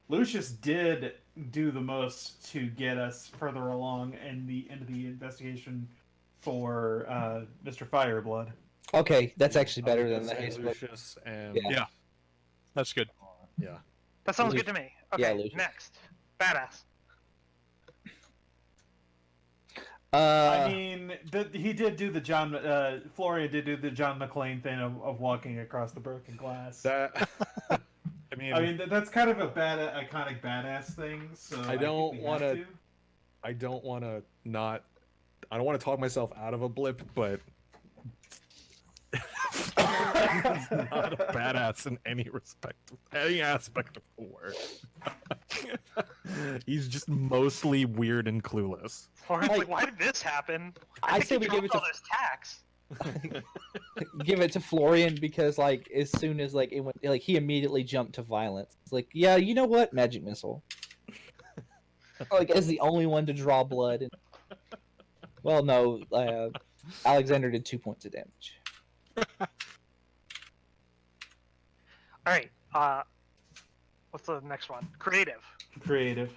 Lucius did do the most to get us further along in the investigation for Mr. Fireblood. Okay, that's actually better than the Say haste book. Lucius and Yeah. That's good. yeah. That sounds good to me. Okay, Yeah, Lucius. next. Badass. I mean, he did do the Florian did do the John McClane thing of walking across the broken glass. That. I mean, That's kind of a iconic badass thing. So I don't think we have wanna- to. I don't want to talk myself out of a blip, but he's not a badass in any aspect of the word. He's just mostly weird and clueless. Florian's like, why did this happen? I think say you we give it dropped to all this tax. give it to Florian, because as soon as it went, he immediately jumped to violence. It's like, yeah, you know what? Magic missile. As the only one to draw blood. Well, no, Alexander did 2 points of damage. All right. What's the next one? Creative. Creative.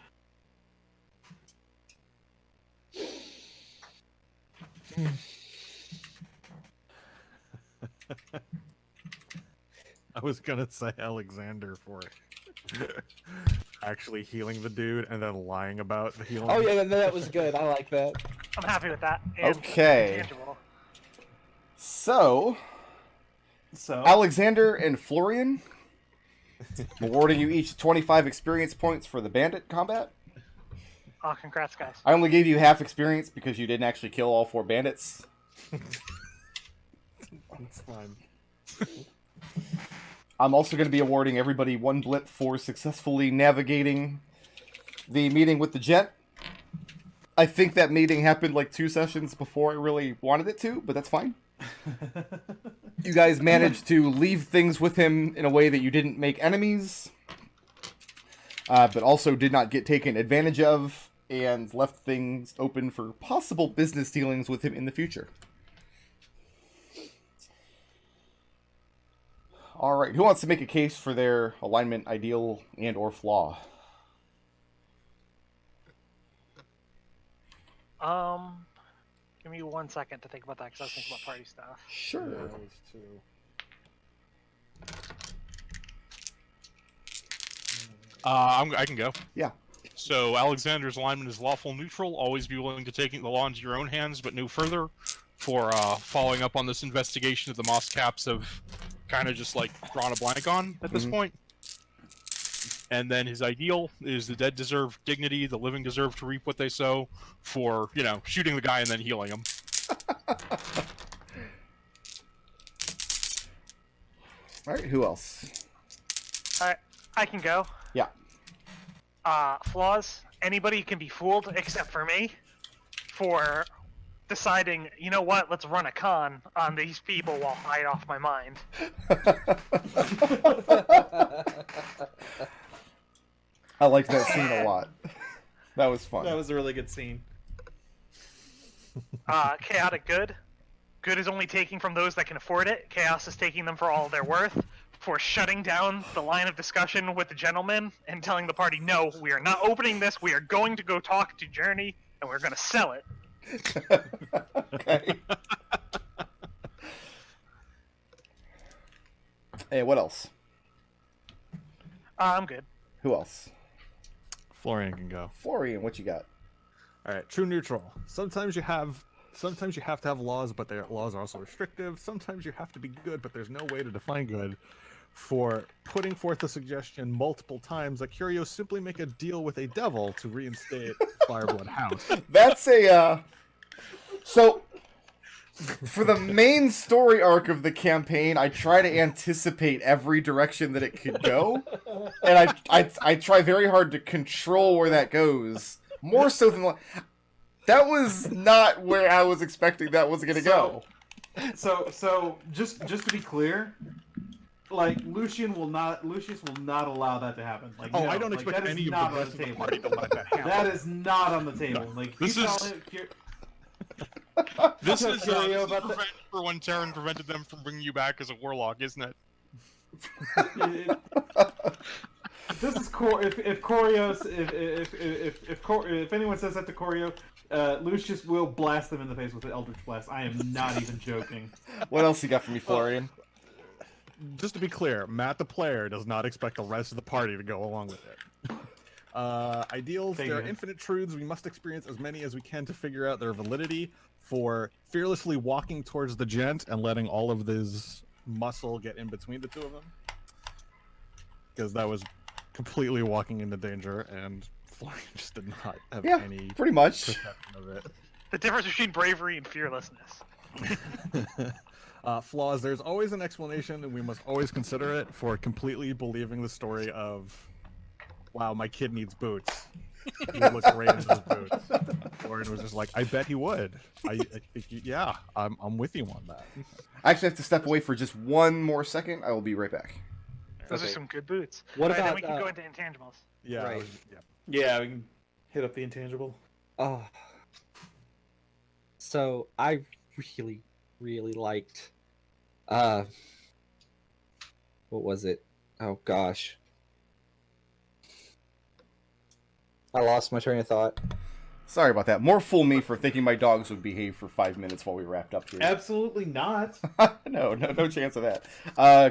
I was gonna say Alexander for actually healing the dude and then lying about the healing. Oh yeah, that was good. I like that. I'm happy with that. And Okay. tangible. So, Alexander and Florian, awarding you each 25 experience points for the bandit combat. Oh, congrats, guys. I only gave you half experience because you didn't actually kill all 4 bandits. It's fine. I'm also going to be awarding everybody 1 blip for successfully navigating the meeting with the gent. I think that meeting happened 2 sessions before I really wanted it to, but that's fine. You guys managed to leave things with him in a way that you didn't make enemies, but also did not get taken advantage of, and left things open for possible business dealings with him in the future. Alright, who wants to make a case for their alignment, ideal, and or flaw? Give me 1 second to think about that, because I was thinking about party stuff. Sure. Yeah, I was too. I can go. Yeah. So Alexander's alignment is lawful neutral. Always be willing to take the law into your own hands, but no further. For following up on this investigation that the Moss Caps have kind of just drawn a blank on at this point. And then his ideal is the dead deserve dignity, the living deserve to reap what they sow, for, shooting the guy and then healing him. Alright, who else? Alright, I can go. Yeah. Flaws. Anybody can be fooled except for me for deciding, you know what, let's run a con on these people while hide off my mind. I liked that scene a lot. That was fun. That was a really good scene. Chaotic good. Good is only taking from those that can afford it. Chaos is taking them for all they're worth. for shutting down the line of discussion with the gentleman and telling the party, no, we are not opening this. We are going to go talk to Journey, and we're going to sell it. Okay. Hey, what else? I'm good. Who else? Florian can go. Florian, what you got? All right, true neutral. Sometimes you have to have laws, but their laws are also restrictive. Sometimes you have to be good, but there's no way to define good. For putting forth a suggestion multiple times that Curios simply make a deal with a devil to reinstate Fireblood House. That's a so for the main story arc of the campaign, I try to anticipate every direction that it could go, and I try very hard to control where that goes. More so than that was not where I was expecting that was going to go. So just to be clear, like Lucius will not allow that to happen. Like, Oh, no, I don't like, expect that is any of not the on rest of the table. party to let that happen. That is not on the table. No. Like This you is- tell him, This What's up, is Curio, about the- prevent for when Terran prevented them from bringing you back as a warlock, isn't it? This is if Corios if anyone says that to Corio, Lucius will blast them in the face with the Eldritch Blast. I am not even joking. What else you got for me, Florian? Just to be clear, Matt the player does not expect the rest of the party to go along with it. Ideals, there are Figured. infinite truths. We must experience as many as we can to figure out their validity. For fearlessly walking towards the gent and letting all of this muscle get in between the two of them. Because that was completely walking into danger, and Florian just did not have Yeah, any pretty much. perception of it. The difference between bravery and fearlessness. Flaws, there's always an explanation, and we must always consider it for completely believing the story of, wow, my kid needs boots. He would look great in those boots. Florian was just like, I bet he would. I think, yeah, I'm with you on that. I actually have to step away for just one more second. I will be right back. Those are Okay. some good boots. What Alright, then about, we can go into intangibles. Yeah, Right. yeah. Yeah, we can hit up the intangible. Oh. So I really, really liked what was it? Oh gosh. I lost my train of thought. Sorry about that. More fool me for thinking my dogs would behave for 5 minutes while we wrapped up here. Absolutely not. No chance of that.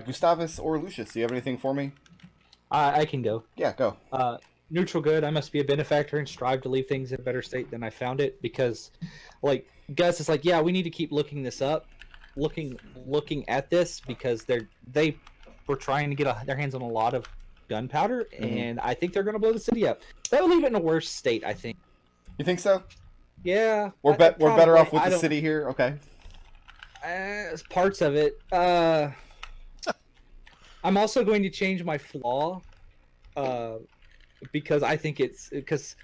Gustavus or Lucius, do you have anything for me? I can go. Yeah, go. Neutral good. I must be a benefactor and strive to leave things in a better state than I found it, because like Gus is like, yeah, we need to keep looking this up, looking at this, because they were trying to get their hands on a lot of gunpowder, and I think they're going to blow the city up. That would leave it in a worse state, I think. You think so? Yeah, We're better probably. off with I the don't- city here. Okay. Parts of it. I'm also going to change my flaw, because I think because.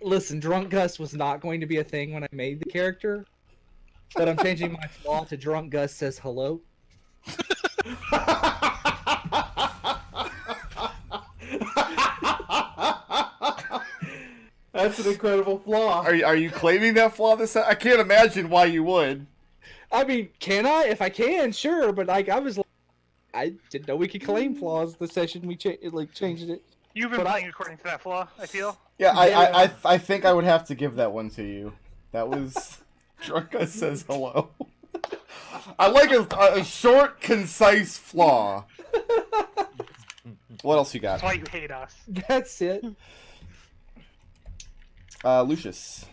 Listen, Drunk Gus was not going to be a thing when I made the character, but I'm changing my flaw to Drunk Gus says hello. That's an incredible flaw. Are you claiming that flaw this time? I can't imagine why you would. I mean, can I? If I can, sure. But like, I was like, I didn't know we could claim flaws the session we changed it. You've been But playing according to that flaw, I feel. Yeah, Yeah. I think I would have to give that one to you. That was Drunka says hello. I like a short, concise flaw. What else you got? That's why you hate us. That's it. Lucius.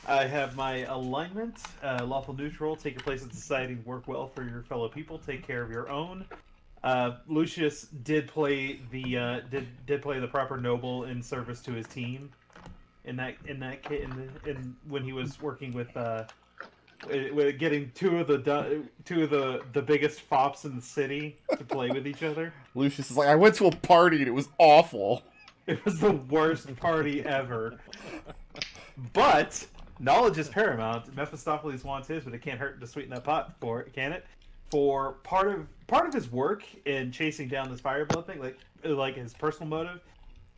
I have my alignment, lawful neutral. Take your place in society and work well for your fellow people. Take care of your own. Lucius did play the proper noble in service to his team. In when he was working with getting two of the biggest fops in the city to play with each other. Lucius is like, I went to a party and it was awful. It was the worst party ever. But knowledge is paramount. Mephistopheles wants his, but it can't hurt to sweeten that pot for it, can it? For part of his work in chasing down this Fireblood thing, like his personal motive,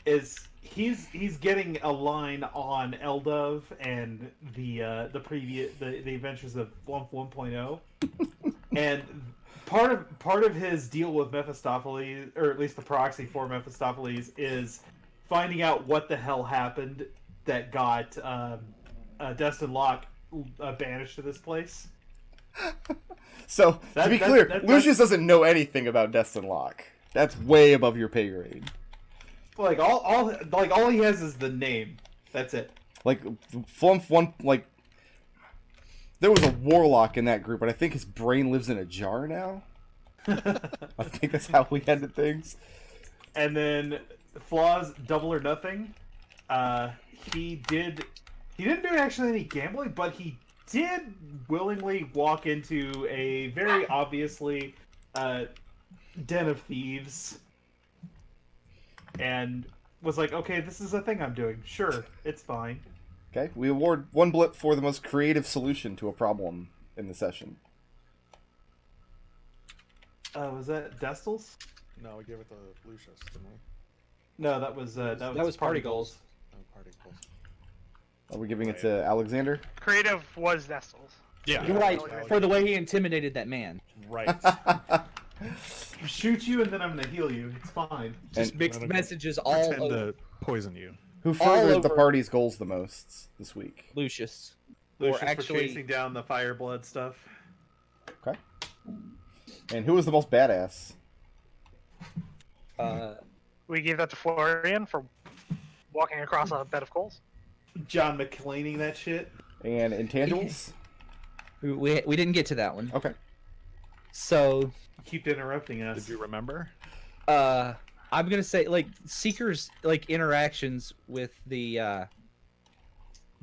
is he's getting a line on Eldov and the adventures of Flumph 1.0, and part of his deal with Mephistopheles, or at least the proxy for Mephistopheles, is finding out what the hell happened that got Destin Locke banished to this place. So, to be clear, Lucius doesn't know anything about Destin Locke. That's way above your pay grade. Like all he has is the name. That's it. Like Flumph one, like there was a Warlock in that group, but I think his brain lives in a jar now. I think that's how we ended things. And then Flaws Double or Nothing. He didn't do actually any gambling, but he did willingly walk into a very obviously den of thieves and was like, okay, this is a thing I'm doing. Sure, it's fine. Okay, we award 1 blip for the most creative solution to a problem in the session. Was that Destil's? No, we gave it to Lucius, didn't we? No, that was party goals. No, party goals. Are we giving it to Alexander? Creative was Destil's. Yeah. You're right, for the way he intimidated that man. Right. Shoot you and then I'm gonna heal you. It's fine. Just And mixed I'm gonna messages all Pretend over. to poison you. who all furthered the over. party's goals the most this week? Lucius. Lucius Or actually, for chasing down the Fireblood stuff. Okay. And who was the most badass? We gave that to Florian for walking across a bed of coals. John McClaning that shit. And intangibles? we didn't get to that one. Okay. So, Keep interrupting us. Did you remember? I'm gonna say like Seeker's like interactions with the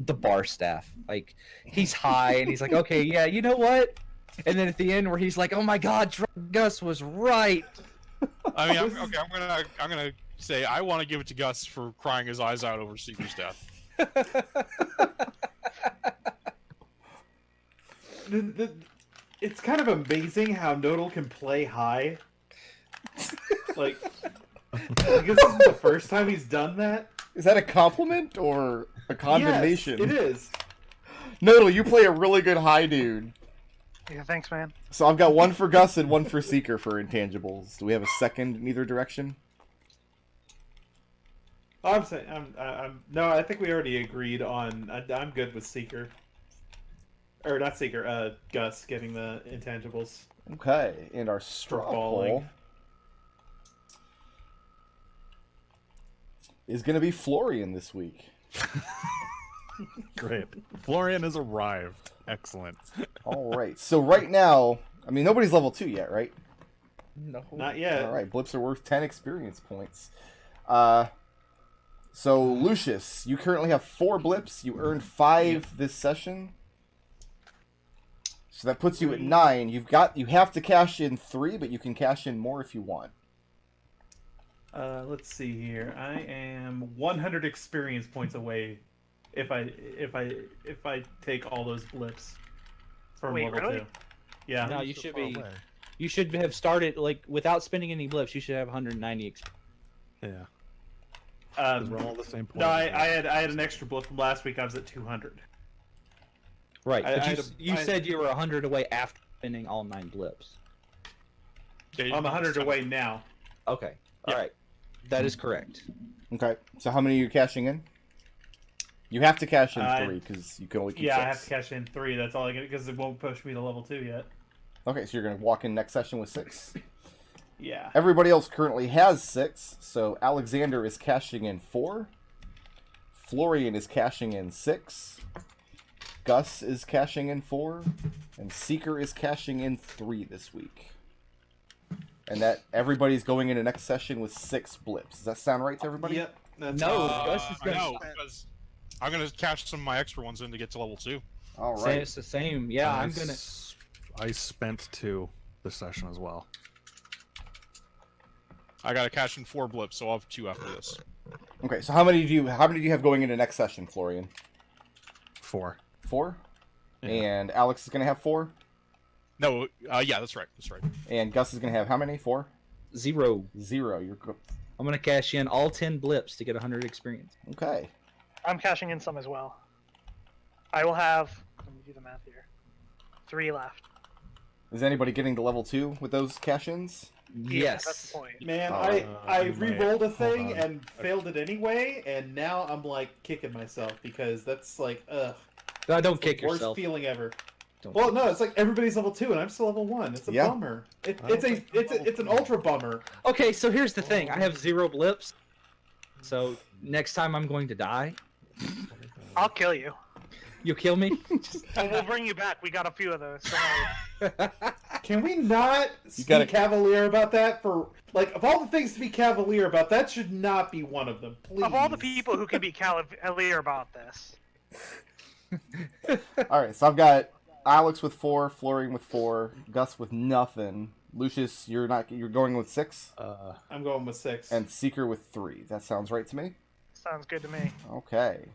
bar staff. Like he's high and he's like, okay, yeah, you know what? And then at the end where he's like, oh my God, Drunk Gus was right. I mean, I'm gonna say I want to give it to Gus for crying his eyes out over Seeker's death. It's kind of amazing how Nodal can play high. Like, this isn't the first time he's done that. Is that a compliment or a condemnation? Yes, it is. Nodal, you play a really good high dude. Yeah, thanks, man. So I've got 1 for Gus and 1 for Seeker for intangibles. Do we have a second in either direction? Oh, I'm saying, no, I think we already agreed on. I'm good with Seeker, or not Seeker. Gus getting the intangibles. Okay, and our straw balling. poll is going to be Florian this week. Great. Florian has arrived. Excellent. All right. So right now, I mean, nobody's level 2 yet, right? No. Not yet. All right. Blips are worth 10 experience points. So Lucius, you currently have 4 blips. You earned 5 this session. So that puts you at 9. You have to cash in 3, but you can cash in more if you want. Let's see here. I am 100 experience points away if I take all those blips from Wait, level really? 2. Yeah. No, you So should far be. away. You should have started like without spending any blips. You should have 190 experience. Yeah. 'Cause Um, we're all the same point. no, I had an extra blip from last week. I was at 200. Right. I But had you a- said you were 100 away after spending all 9 blips. I'm 100 away now. Okay. All right. That is correct. Okay. So how many are you cashing in? You have to cash in Uh, 3 because you can only keep Yeah, 6. I have to cash in 3. That's all I get because it won't push me to level 2 yet. Okay, so you're going to walk in next session with 6. Yeah. Everybody else currently has 6, so Alexander is cashing in 4. Florian is cashing in 6. Gus is cashing in 4. And Seeker is cashing in 3 this week. And that everybody's going into next session with 6 blips. Does that sound right to everybody? Yep. That's No, fine. Gus is gonna No, spend- because I'm gonna cash some of my extra ones in to get to level 2. All Same, right. it's the same. Yeah, I'm gonna. I spent 2 this session as well. I gotta cash in 4 blips, so I'll have 2 after this. Okay, so how many do you have going into next session, Florian? 4. 4? Yeah. And Alex is going to have 4? No, yeah, that's right. That's right. And Gus is going to have how many? 4? 0. 0. You're good. I'm gonna cash in all 10 blips to get 100 experience. Okay. I'm cashing in some as well. I will have. Let me do the math here. 3 left. Is anybody getting to level 2 with those cash-ins? Yeah, that's Yes. the point. Man, Oh, I you might. re-rolled a Hold thing on. and failed it anyway, and now I'm like kicking myself because that's like No, don't it's kick the worst yourself. feeling ever. Don't Well, kick no, yourself. it's like everybody's level 2 and I'm still level 1. It's a Yeah. bummer. I don't It's think I'm level it's an 2. ultra bummer. Okay, so here's the thing. I have 0 blips. So next time I'm going to die, I'll kill you. you'll kill me. And we'll bring you back. We got a few of those. Don't worry. Can we not be gotta- cavalier about that? For like, of all the things to be cavalier about, that should not be one of them. Please. Of all the people who can be cavalier about this, All right, so I've got Alex with 4, Florian with 4, Gus with nothing. Lucius, you're going with 6, I'm going with 6. and Seeker with 3. That sounds right to me. sounds good to me. Okay.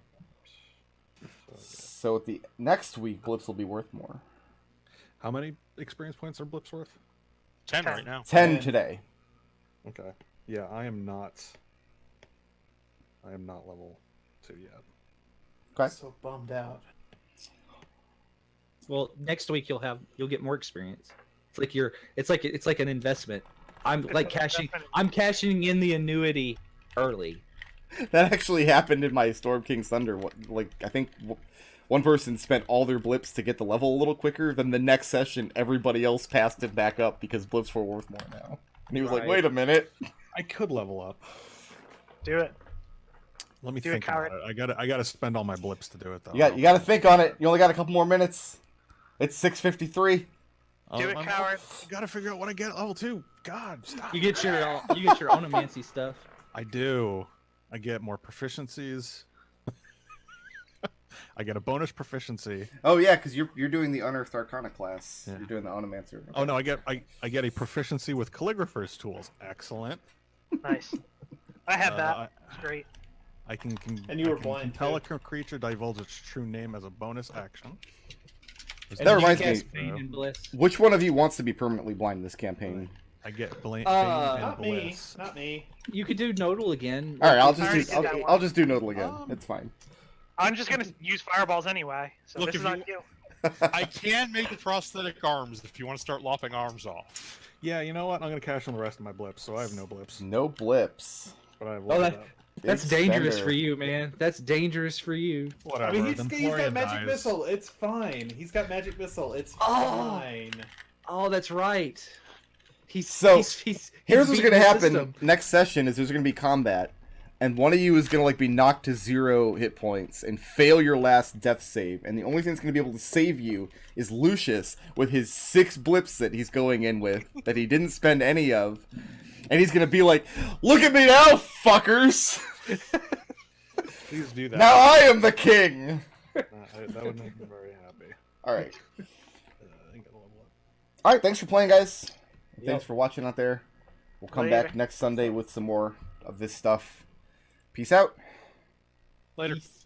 So at the next week, blips will be worth more. How many experience points are blips worth? 10 right now. 10 today. Okay. Yeah, I am not level 2 yet. Okay. So bummed out. Well, next week you'll get more experience. It's like an investment. I'm cashing in the annuity early. That actually happened in my Storm King's Thunder. I think one person spent all their blips to get the level a little quicker. Then the next session, everybody else passed it back up because blips were worth more now. And he was like, Right. "Wait a minute." I could level up. Do it. Let me Do it, think about coward. it. I gotta spend all my blips to do it though. You got to think on it. You only got a couple more minutes. It's 6:53. Do it, coward. You gotta figure out what I get at level 2. God, stop. You get your onomancy stuff. I do. I get more proficiencies. I get a bonus proficiency. Oh yeah, because you're doing the Unearthed Arcana class. Yeah. You're doing the Onomancer. Oh no, I get a proficiency with calligrapher's tools. Excellent. Nice. I had that. I- It's great. I can And you were I can blind, tell too. a creature divulge its true name as a bonus action. And That then you reminds cast me. Bane and Bliss. Which one of you wants to be permanently blind this campaign? I get Bane Uh, and Not me. Bliss. Not me. You could do Nodal again. All right, I'll I already just did that do one. I'll just do Nodal again. It's fine. I'm just gonna use fireballs anyway. So Look, this if is on you- you. I can make prosthetic arms if you want to start lopping arms off. Yeah, you know what? I'm gonna cash on the rest of my blips, so I have no blips. No blips. But I have Oh, leveled up. That's Big dangerous spender. for you, man. That's dangerous for you. Whatever. I mean, he's then got Florian magic dies. missile. It's fine. He's got magic missile. It's Oh. fine. Oh, that's right. He's So, he's Here's what's beating gonna the happen system. next session: is there's gonna be combat, and one of you is gonna be knocked to 0 hit points and fail your last death save, and the only thing that's gonna be able to save you is Lucius with his 6 blips that he's going in with that he didn't spend any of, and he's gonna be like, "Look at me now, fuckers! Please do that. Now I am the king!" That would make me very happy. All right, I think I'll level up. all right. Thanks for playing, guys. Yep. Thanks for watching out there. We'll come Later. back next Sunday with some more of this stuff. Peace out. Later. Peace.